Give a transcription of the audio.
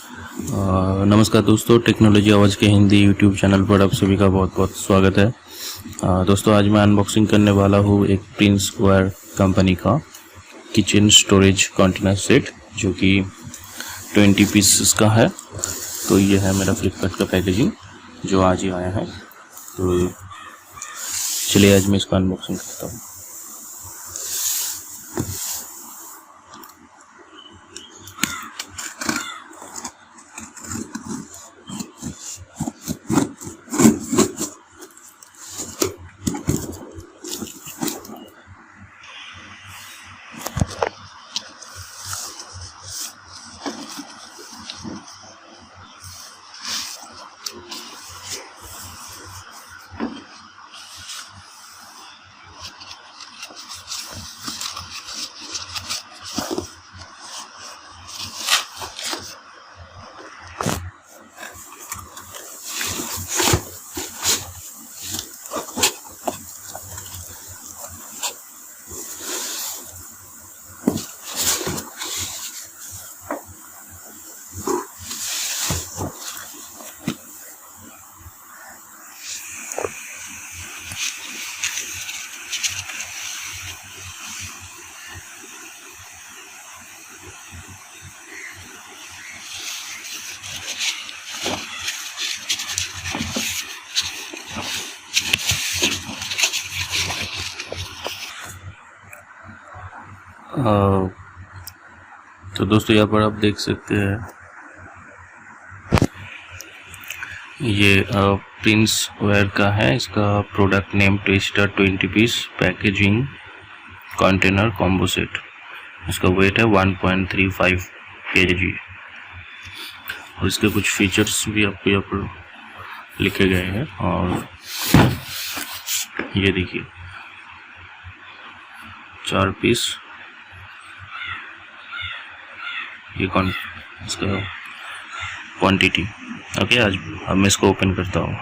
नमस्कार दोस्तों, टेक्नोलॉजी आवाज़ के हिंदी यूट्यूब चैनल पर आप सभी का बहुत बहुत स्वागत है। दोस्तों, आज मैं अनबॉक्सिंग करने वाला हूँ एक प्रिंसवेयर कंपनी का किचन स्टोरेज कंटेनर सेट, जो कि 20 पीसेस का है। तो ये है मेरा फ्लिपकार्ट का पैकेजिंग जो आज ही आया है। तो चलिए आज मैं इसका अनबॉक्सिंग करता हूँ। तो दोस्तों, यहाँ पर आप देख सकते हैं ये प्रिंसवेयर का है। इसका product name twister 20 piece packaging container combo set. इसका वेट है 1.35 kg और इसके कुछ फीचर्स भी आपको यहाँ पर लिखे गए हैं। और ये देखिए 4 पीस, ये इसका क्वांटिटी। ओके, आज मैं इसको ओपन करता हूँ।